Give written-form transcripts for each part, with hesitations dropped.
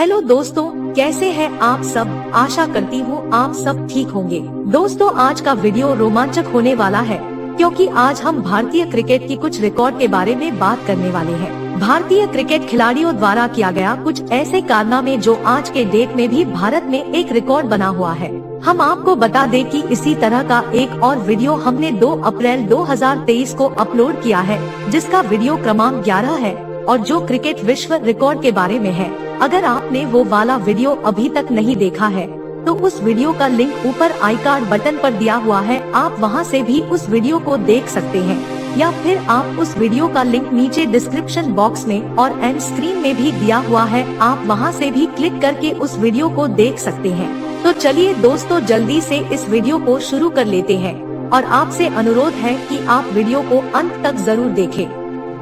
Hello दोस्तों, कैसे हैं आप सब। आशा करती हूँ आप सब ठीक होंगे। दोस्तों, आज का वीडियो रोमांचक होने वाला है क्योंकि आज हम भारतीय क्रिकेट की कुछ रिकॉर्ड के बारे में बात करने वाले हैं। भारतीय क्रिकेट खिलाड़ियों द्वारा किया गया कुछ ऐसे कारनामे जो आज के डेट में भी भारत में एक रिकॉर्ड बना हुआ है। हम आपको बता दें कि इसी तरह का एक और वीडियो हमने 2 अप्रैल 2023 को अपलोड किया है, जिसका वीडियो क्रमांक 11 है और जो क्रिकेट विश्व रिकॉर्ड के बारे में है। अगर आपने वो वाला वीडियो अभी तक नहीं देखा है तो उस वीडियो का लिंक ऊपर आई कार्ड बटन पर दिया हुआ है, आप वहां से भी उस वीडियो को देख सकते हैं, या फिर आप उस वीडियो का लिंक नीचे डिस्क्रिप्शन बॉक्स में और एंड स्क्रीन में भी दिया हुआ है, आप वहां से भी क्लिक करके उस वीडियो को देख सकते हैं। तो चलिए दोस्तों, जल्दी से इस वीडियो को शुरू कर लेते हैं और आपसे अनुरोध है कि आप वीडियो को अंत तक जरूर देखें।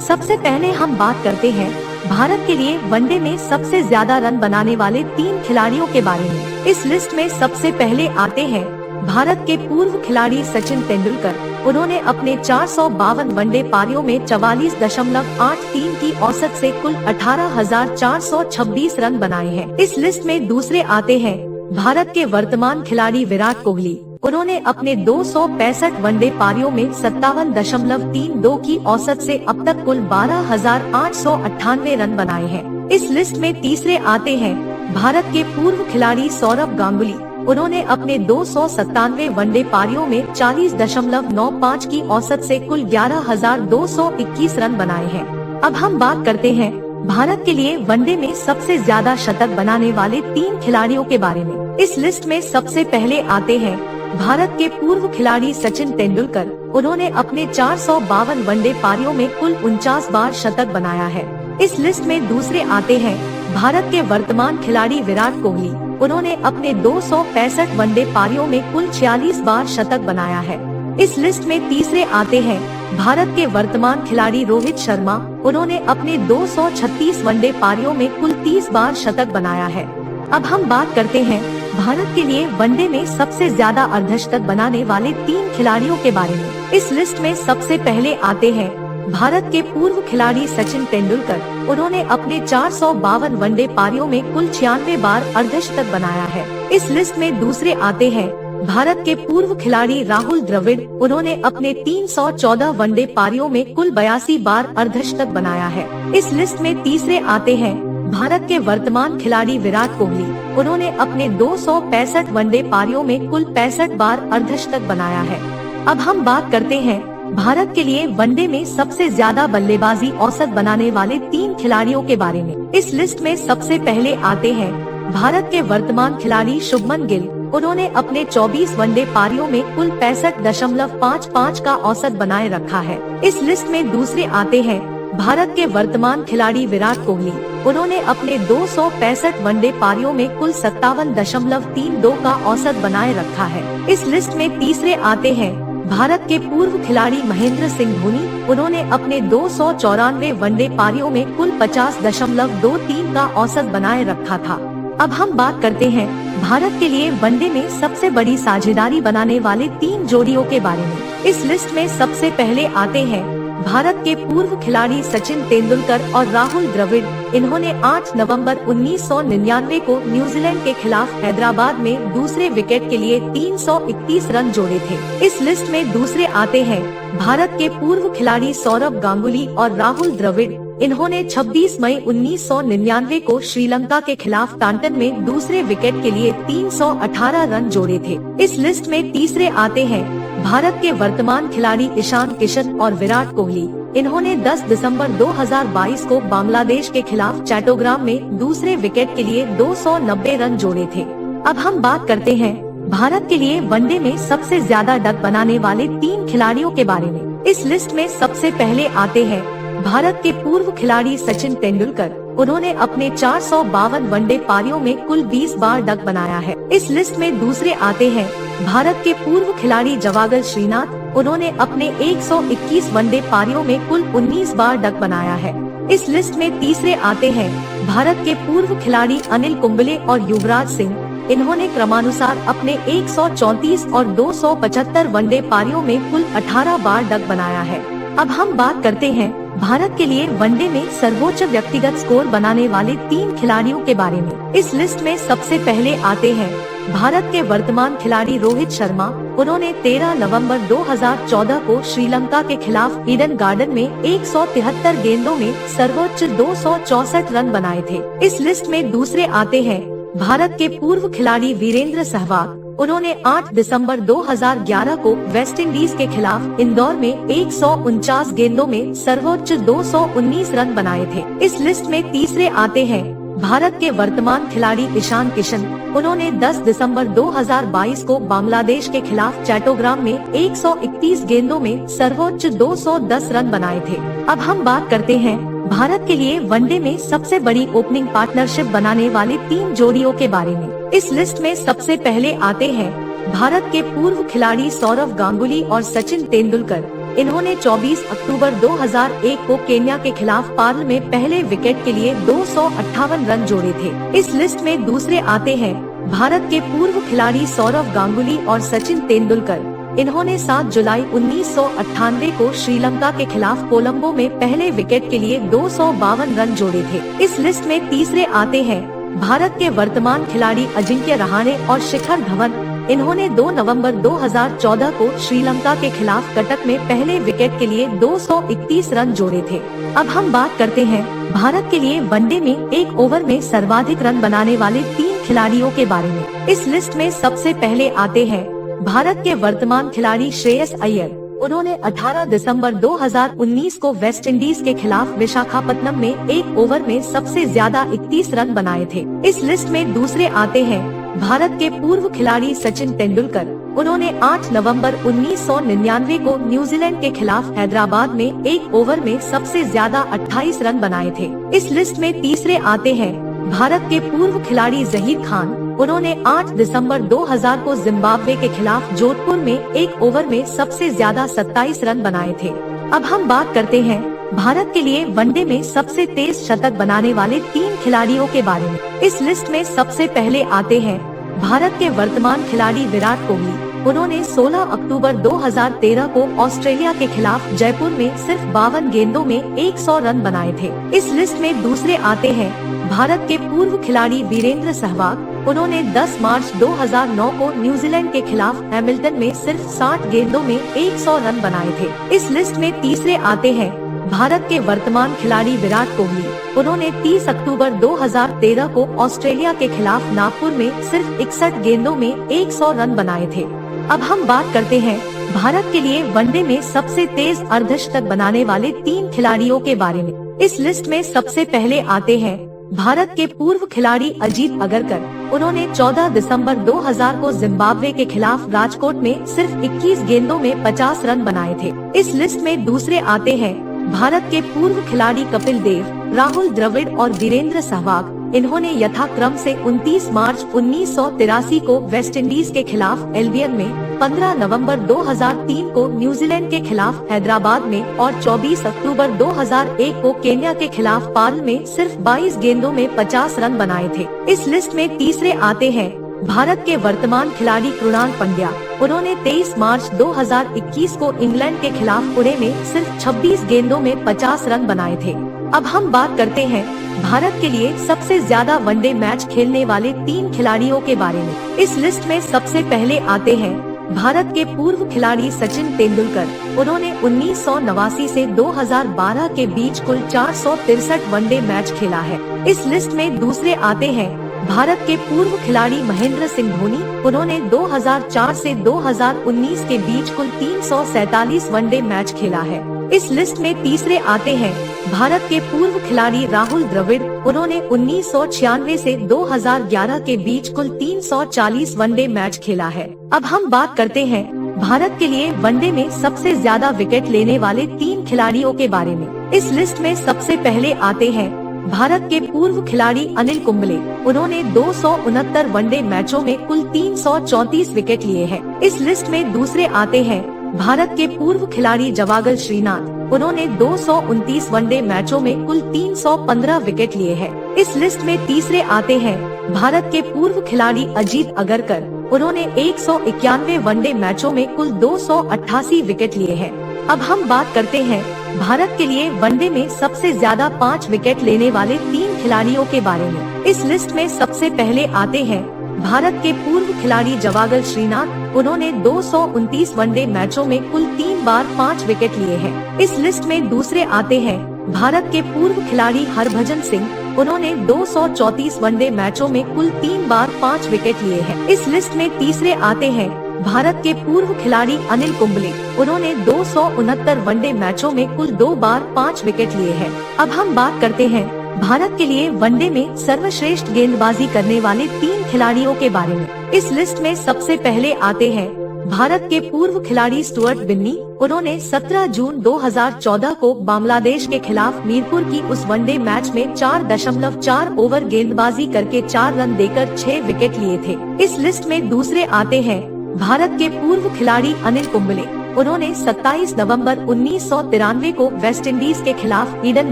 सबसे पहले हम बात करते हैं भारत के लिए वनडे में सबसे ज्यादा रन बनाने वाले 3 खिलाड़ियों के बारे में। इस लिस्ट में सबसे पहले आते हैं भारत के पूर्व खिलाड़ी सचिन तेंदुलकर। उन्होंने अपने 452 वनडे पारियों में 44.83 की औसत से कुल 18,426 रन बनाए हैं। इस लिस्ट में दूसरे आते हैं भारत के वर्तमान खिलाड़ी विराट कोहली। उन्होंने अपने 265 वनडे पारियों में 57.32 की औसत से अब तक कुल 12,898 रन बनाए हैं। इस लिस्ट में तीसरे आते हैं भारत के पूर्व खिलाड़ी सौरव गांगुली। उन्होंने अपने 297 वनडे पारियों में 40.95 की औसत से कुल 11,221 रन बनाए हैं। अब हम बात करते हैं भारत के लिए वनडे में सबसे ज्यादा शतक बनाने वाले 3 खिलाड़ियों के बारे में। इस लिस्ट में सबसे पहले आते हैं भारत के पूर्व खिलाड़ी सचिन तेंदुलकर। उन्होंने अपने 452 वनडे पारियों में कुल 49 बार शतक बनाया है। इस लिस्ट में दूसरे आते हैं भारत के वर्तमान खिलाड़ी विराट कोहली। उन्होंने अपने 265 वनडे पारियों में कुल 46 बार शतक बनाया है। इस लिस्ट में तीसरे आते हैं भारत के वर्तमान खिलाड़ी रोहित शर्मा। उन्होंने अपने 236 वनडे पारियों में कुल 30 बार शतक बनाया है। अब हम बात करते हैं भारत के लिए वनडे में सबसे ज्यादा अर्धशतक बनाने वाले 3 खिलाड़ियों के बारे में। इस लिस्ट में सबसे पहले आते हैं भारत के पूर्व खिलाड़ी सचिन तेंदुलकर। उन्होंने अपने 452 वनडे पारियों में कुल 96 बार अर्धशतक बनाया है। इस लिस्ट में दूसरे आते हैं भारत के पूर्व खिलाड़ी राहुल द्रविड़। उन्होंने अपने 314 वनडे पारियों में कुल 82 बार अर्धशतक बनाया है। इस लिस्ट में तीसरे आते हैं भारत के वर्तमान खिलाड़ी विराट कोहली। उन्होंने अपने 265 वनडे पारियों में कुल 65 बार अर्धशतक बनाया है। अब हम बात करते हैं भारत के लिए वनडे में सबसे ज्यादा बल्लेबाजी औसत बनाने वाले 3 खिलाड़ियों के बारे में। इस लिस्ट में सबसे पहले आते हैं भारत के वर्तमान खिलाड़ी शुभमन गिल। उन्होंने अपने 24 वनडे पारियों में कुल 65.55 का औसत बनाए रखा है। इस लिस्ट में दूसरे आते हैं भारत के वर्तमान खिलाड़ी विराट कोहली। उन्होंने अपने 265 वनडे पारियों में कुल 57.32 का औसत बनाए रखा है। इस लिस्ट में तीसरे आते हैं भारत के पूर्व खिलाड़ी महेंद्र सिंह धोनी। उन्होंने अपने 294 वनडे पारियों में कुल 50.23 का औसत बनाए रखा था। अब हम बात करते हैं भारत के लिए वनडे में सबसे बड़ी साझेदारी बनाने वाले 3 जोड़ियों के बारे में। इस लिस्ट में सबसे पहले आते हैं भारत के पूर्व खिलाड़ी सचिन तेंदुलकर और राहुल द्रविड़। इन्होंने 8 नवंबर 1999 को न्यूजीलैंड के खिलाफ हैदराबाद में दूसरे विकेट के लिए 331 रन जोड़े थे। इस लिस्ट में दूसरे आते हैं भारत के पूर्व खिलाड़ी सौरव गांगुली और राहुल द्रविड़। इन्होंने 26 मई 1999 को श्रीलंका के खिलाफ टांटन में दूसरे विकेट के लिए 318 रन जोड़े थे। इस लिस्ट में तीसरे आते हैं भारत के वर्तमान खिलाड़ी ईशान किशन और विराट कोहली। इन्होंने 10 दिसंबर 2022 को बांग्लादेश के खिलाफ चट्टोग्राम में दूसरे विकेट के लिए 290 रन जोड़े थे। अब हम बात करते हैं भारत के लिए वनडे में सबसे ज्यादा डक बनाने वाले 3 खिलाड़ियों के बारे में। इस लिस्ट में सबसे पहले आते हैं भारत के पूर्व खिलाड़ी सचिन तेंदुलकर। उन्होंने अपने 452 वनडे पारियों में कुल 20 बार डक बनाया है। इस लिस्ट में दूसरे आते हैं भारत के पूर्व खिलाड़ी जवागल श्रीनाथ। उन्होंने अपने 121 वनडे पारियों में कुल 19 बार डक बनाया है। इस लिस्ट में तीसरे आते हैं भारत के पूर्व खिलाड़ी अनिल कुंबले और युवराज सिंह। इन्होंने क्रमानुसार अपने 134 और 275 वनडे पारियों में कुल 18 बार डक बनाया है। अब हम बात करते हैं भारत के लिए वनडे में सर्वोच्च व्यक्तिगत स्कोर बनाने वाले 3 खिलाड़ियों के बारे में। इस लिस्ट में सबसे पहले आते हैं भारत के वर्तमान खिलाड़ी रोहित शर्मा। उन्होंने 13 नवंबर 2014 को श्रीलंका के खिलाफ ईडन गार्डन में 173 गेंदों में सर्वोच्च 264 रन बनाए थे। इस लिस्ट में दूसरे आते हैं भारत के पूर्व खिलाड़ी वीरेंद्र सहवाग। उन्होंने 8 दिसंबर 2011 को वेस्ट इंडीज के खिलाफ इंदौर में 149 गेंदों में सर्वोच्च 219 रन बनाए थे। इस लिस्ट में तीसरे आते हैं भारत के वर्तमान खिलाड़ी ईशान किशन। उन्होंने 10 दिसंबर 2022 को बांग्लादेश के खिलाफ चट्टोग्राम में 131 गेंदों में सर्वोच्च 210 रन बनाए थे। अब हम बात करते हैं भारत के लिए वनडे में सबसे बड़ी ओपनिंग पार्टनरशिप बनाने वाले 3 जोड़ियों के बारे में। इस लिस्ट में सबसे पहले आते हैं भारत के पूर्व खिलाड़ी सौरव गांगुली और सचिन तेंदुलकर। इन्होंने 24 अक्टूबर 2001 को केन्या के खिलाफ पार्ल में पहले विकेट के लिए 258 रन जोड़े थे। इस लिस्ट में दूसरे आते हैं भारत के पूर्व खिलाड़ी सौरव गांगुली और सचिन तेंदुलकर। इन्होंने 7 जुलाई 1998 को श्रीलंका के खिलाफ कोलंबो में पहले विकेट के लिए 252 रन जोड़े थे। इस लिस्ट में तीसरे आते हैं भारत के वर्तमान खिलाड़ी अजिंक्य रहाणे और शिखर धवन। इन्होंने 2 नवंबर 2014 को श्रीलंका के खिलाफ कटक में पहले विकेट के लिए 231 रन जोड़े थे। अब हम बात करते हैं भारत के लिए वनडे में एक ओवर में सर्वाधिक रन बनाने वाले 3 खिलाड़ियों के बारे में। इस लिस्ट में सबसे पहले आते हैं भारत के वर्तमान खिलाड़ी श्रेयस अय्यर। उन्होंने 18 दिसंबर 2019 को वेस्ट इंडीज के खिलाफ विशाखापत्तनम में एक ओवर में सबसे ज्यादा 31 रन बनाए थे। इस लिस्ट में दूसरे आते हैं भारत के पूर्व खिलाड़ी सचिन तेंदुलकर। उन्होंने 8 नवंबर 1999 को न्यूजीलैंड के खिलाफ हैदराबाद में एक ओवर में सबसे ज्यादा 28 रन बनाए थे। इस लिस्ट में तीसरे आते हैं भारत के पूर्व खिलाड़ी जहीर खान। उन्होंने 8 दिसंबर 2000 को जिम्बाब्वे के खिलाफ जोधपुर में एक ओवर में सबसे ज्यादा 27 रन बनाए थे। अब हम बात करते हैं भारत के लिए वनडे में सबसे तेज शतक बनाने वाले 3 खिलाड़ियों के बारे में। इस लिस्ट में सबसे पहले आते हैं भारत के वर्तमान खिलाड़ी विराट कोहली। उन्होंने 16 अक्टूबर 2013 को ऑस्ट्रेलिया के खिलाफ जयपुर में सिर्फ 52 गेंदों में 100 रन बनाए थे। इस लिस्ट में दूसरे आते हैं भारत के पूर्व खिलाड़ी वीरेंद्र सहवाग। उन्होंने 10 मार्च 2009 को न्यूजीलैंड के खिलाफ हैमिल्टन में सिर्फ 60 गेंदों में 100 रन बनाए थे। इस लिस्ट में तीसरे आते हैं भारत के वर्तमान खिलाड़ी विराट कोहली। उन्होंने 30 अक्टूबर 2013 को ऑस्ट्रेलिया के खिलाफ नागपुर में सिर्फ 61 गेंदों में 100 रन बनाए थे। अब हम बात करते हैं भारत के लिए वनडे में सबसे तेज अर्धशतक बनाने वाले 3 खिलाड़ियों के बारे में। इस लिस्ट में सबसे पहले आते हैं भारत के पूर्व खिलाड़ी अजीत अगरकर। उन्होंने 14 दिसंबर 2000 को जिम्बाब्वे के खिलाफ राजकोट में सिर्फ 21 गेंदों में 50 रन बनाए थे। इस लिस्ट में दूसरे आते हैं भारत के पूर्व खिलाड़ी कपिल देव, राहुल द्रविड़ और वीरेंद्र सहवाग। इन्होंने यथाक्रम से 29 मार्च 1983 को वेस्ट इंडीज के खिलाफ एल्बियन में, 15 नवंबर 2003 को न्यूजीलैंड के खिलाफ हैदराबाद में और 24 अक्टूबर 2001 को केन्या के खिलाफ पार्ल में सिर्फ 22 गेंदों में 50 रन बनाए थे। इस लिस्ट में तीसरे आते हैं भारत के वर्तमान खिलाड़ी कृणाल पंड्या। उन्होंने 23 मार्च 2021 को इंग्लैंड के खिलाफ पुणे में सिर्फ 26 गेंदों में 50 रन बनाए थे। अब हम बात करते हैं भारत के लिए सबसे ज्यादा वनडे मैच खेलने वाले 3 खिलाड़ियों के बारे में। इस लिस्ट में सबसे पहले आते हैं भारत के पूर्व खिलाड़ी सचिन तेंदुलकर। उन्होंने 1989 से 2012 के बीच कुल 463 वनडे मैच खेला है। इस लिस्ट में दूसरे आते हैं भारत के पूर्व खिलाड़ी महेंद्र सिंह धोनी। उन्होंने 2004 से 2019 के बीच कुल 347 वनडे मैच खेला है। इस लिस्ट में तीसरे आते हैं भारत के पूर्व खिलाड़ी राहुल द्रविड़। उन्होंने 1996 से 2011 के बीच कुल 340 वनडे मैच खेला है। अब हम बात करते हैं भारत के लिए वनडे में सबसे ज्यादा विकेट लेने वाले 3 खिलाड़ियों के बारे में। इस लिस्ट में सबसे पहले आते हैं भारत के पूर्व खिलाड़ी अनिल कुंबले। उन्होंने 269 वनडे मैचों में कुल 334 विकेट लिए हैं। इस लिस्ट में दूसरे आते हैं भारत के पूर्व खिलाड़ी जवागल श्रीनाथ। उन्होंने 229 वनडे मैचों में कुल 315 विकेट लिए हैं। इस लिस्ट में तीसरे आते हैं भारत के पूर्व खिलाड़ी अजीत अगरकर। उन्होंने 191 वनडे मैचों में कुल 288 विकेट लिए हैं। अब हम बात करते हैं भारत के लिए वनडे में सबसे ज्यादा 5 विकेट लेने वाले 3 खिलाड़ियों के बारे में। इस लिस्ट में सबसे पहले आते हैं भारत के पूर्व खिलाड़ी जवागल श्रीनाथ। उन्होंने 229 वनडे मैचों में कुल 3 बार 5 विकेट लिए हैं। इस लिस्ट में दूसरे आते हैं भारत के पूर्व खिलाड़ी हरभजन सिंह। उन्होंने 234 वनडे मैचों में कुल 3 बार 5 विकेट लिए हैं। इस लिस्ट में तीसरे आते हैं भारत के पूर्व खिलाड़ी अनिल कुंबले। उन्होंने 269 वनडे मैचों में कुल 2 बार 5 विकेट लिए हैं। अब हम बात करते हैं भारत के लिए वनडे में सर्वश्रेष्ठ गेंदबाजी करने वाले 3 खिलाड़ियों के बारे में। इस लिस्ट में सबसे पहले आते हैं भारत के पूर्व खिलाड़ी स्टुअर्ट बिन्नी। उन्होंने 17 जून 2014 को बांग्लादेश के खिलाफ मीरपुर की उस वनडे मैच में 4.4 ओवर गेंदबाजी करके 4 रन देकर 6 विकेट लिए थे। इस लिस्ट में दूसरे आते हैं भारत के पूर्व खिलाड़ी अनिल कुंबले। उन्होंने 27 नवंबर 1993 को वेस्ट इंडीज के खिलाफ ईडन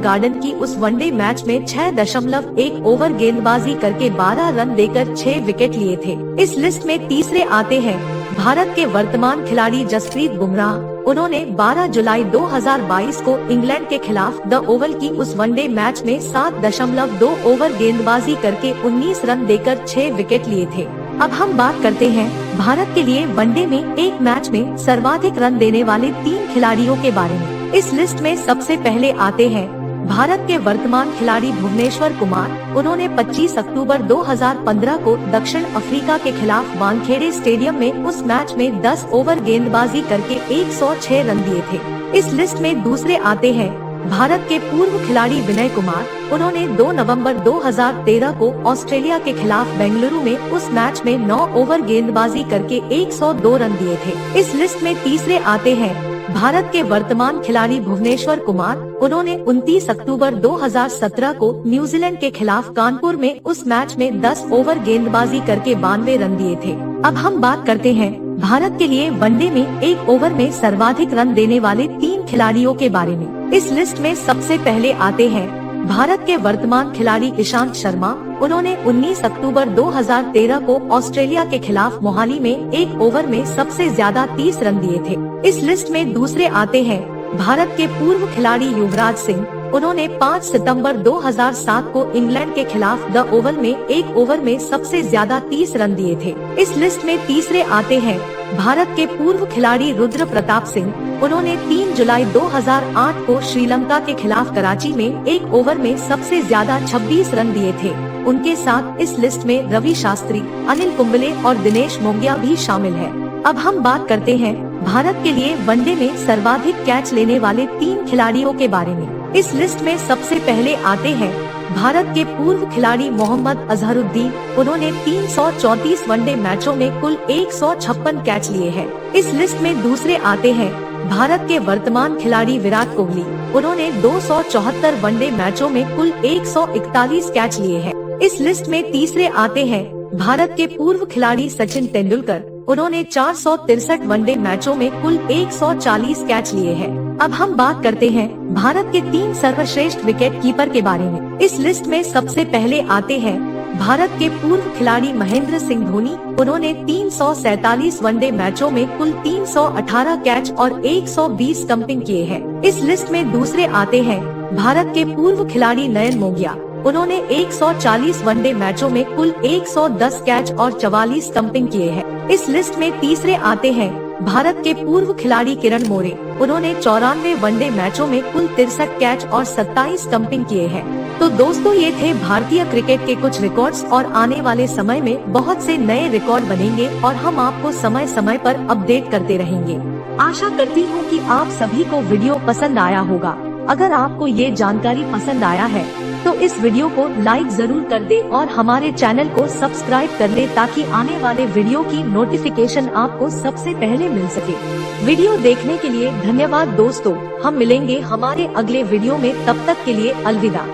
गार्डन की उस वनडे मैच में 6.1 ओवर गेंदबाजी करके 12 रन देकर 6 विकेट लिए थे। इस लिस्ट में तीसरे आते हैं भारत के वर्तमान खिलाड़ी जसप्रीत बुमराह। उन्होंने 12 जुलाई 2022 को इंग्लैंड के खिलाफ द ओवल की उस वनडे मैच में 7.2 ओवर गेंदबाजी करके 19 रन देकर 6 विकेट लिए थे। अब हम बात करते हैं भारत के लिए वनडे में एक मैच में सर्वाधिक रन देने वाले 3 खिलाड़ियों के बारे में। इस लिस्ट में सबसे पहले आते हैं भारत के वर्तमान खिलाड़ी भुवनेश्वर कुमार। उन्होंने 25 अक्टूबर 2015 को दक्षिण अफ्रीका के खिलाफ वानखेड़े स्टेडियम में उस मैच में 10 ओवर गेंदबाजी करके 106 रन दिए थे। इस लिस्ट में दूसरे आते हैं भारत के पूर्व खिलाड़ी विनय कुमार। उन्होंने 2 नवंबर 2013 को ऑस्ट्रेलिया के खिलाफ बेंगलुरु में उस मैच में 9 ओवर गेंदबाजी करके 102 रन दिए थे। इस लिस्ट में तीसरे आते हैं भारत के वर्तमान खिलाड़ी भुवनेश्वर कुमार। उन्होंने 29 अक्टूबर 2017 को न्यूजीलैंड के खिलाफ कानपुर में उस मैच में 10 ओवर गेंदबाजी करके 92 रन दिए थे। अब हम बात करते हैं भारत के लिए वनडे में एक ओवर में सर्वाधिक रन देने वाले 3 खिलाड़ियों के बारे में। इस लिस्ट में सबसे पहले आते हैं भारत के वर्तमान खिलाड़ी ईशांत शर्मा। उन्होंने 19 अक्टूबर 2013 को ऑस्ट्रेलिया के खिलाफ मोहाली में एक ओवर में सबसे ज्यादा 30 रन दिए थे। इस लिस्ट में दूसरे आते हैं भारत के पूर्व खिलाड़ी युवराज सिंह। उन्होंने 5 सितंबर 2007 को इंग्लैंड के खिलाफ द ओवल में एक ओवर में सबसे ज्यादा 30 रन दिए थे। इस लिस्ट में तीसरे आते हैं भारत के पूर्व खिलाड़ी रुद्र प्रताप सिंह। उन्होंने 3 जुलाई 2008 को श्रीलंका के खिलाफ कराची में एक ओवर में सबसे ज्यादा 26 रन दिए थे। उनके साथ इस लिस्ट में रवि शास्त्री, अनिल कुंबले और दिनेश मोंगिया भी शामिल है। अब हम बात करते हैं भारत के लिए वनडे में सर्वाधिक कैच लेने वाले 3 खिलाड़ियों के बारे में। इस लिस्ट में सबसे पहले आते हैं भारत के पूर्व खिलाड़ी मोहम्मद अजहरुद्दीन। उन्होंने 334 वनडे मैचों में कुल 156 कैच लिए हैं। इस लिस्ट में दूसरे आते हैं भारत के वर्तमान खिलाड़ी विराट कोहली। उन्होंने 274 वनडे मैचों में कुल 141 कैच लिए हैं। इस लिस्ट में तीसरे आते हैं भारत के पूर्व खिलाड़ी सचिन तेंदुलकर। उन्होंने 463 वनडे मैचों में कुल 140 कैच लिए हैं। अब हम बात करते हैं भारत के 3 सर्वश्रेष्ठ विकेट कीपर के बारे में। इस लिस्ट में सबसे पहले आते हैं भारत के पूर्व खिलाड़ी महेंद्र सिंह धोनी। उन्होंने 347 वनडे मैचों में कुल 318 कैच और 120 स्टंपिंग किए हैं। इस लिस्ट में दूसरे आते हैं भारत के पूर्व खिलाड़ी नयन मोंगिया। उन्होंने 140 वनडे मैचों में कुल 110 कैच और 44 स्टंपिंग किए हैं। इस लिस्ट में तीसरे आते हैं भारत के पूर्व खिलाड़ी किरण मोरे। उन्होंने 94 वनडे मैचों में कुल 63 कैच और 27 स्टंपिंग किए हैं। तो दोस्तों, ये थे भारतीय क्रिकेट के कुछ रिकॉर्ड्स और आने वाले समय में बहुत से नए रिकॉर्ड बनेंगे और हम आपको समय समय पर अपडेट करते रहेंगे। आशा करती हूँ कि आप सभी को वीडियो पसंद आया होगा। अगर आपको ये जानकारी पसंद आया है तो इस वीडियो को लाइक जरूर कर दे और हमारे चैनल को सब्सक्राइब कर ले ताकि आने वाले वीडियो की नोटिफिकेशन आपको सबसे पहले मिल सके। वीडियो देखने के लिए धन्यवाद दोस्तों। हम मिलेंगे हमारे अगले वीडियो में, तब तक के लिए अलविदा।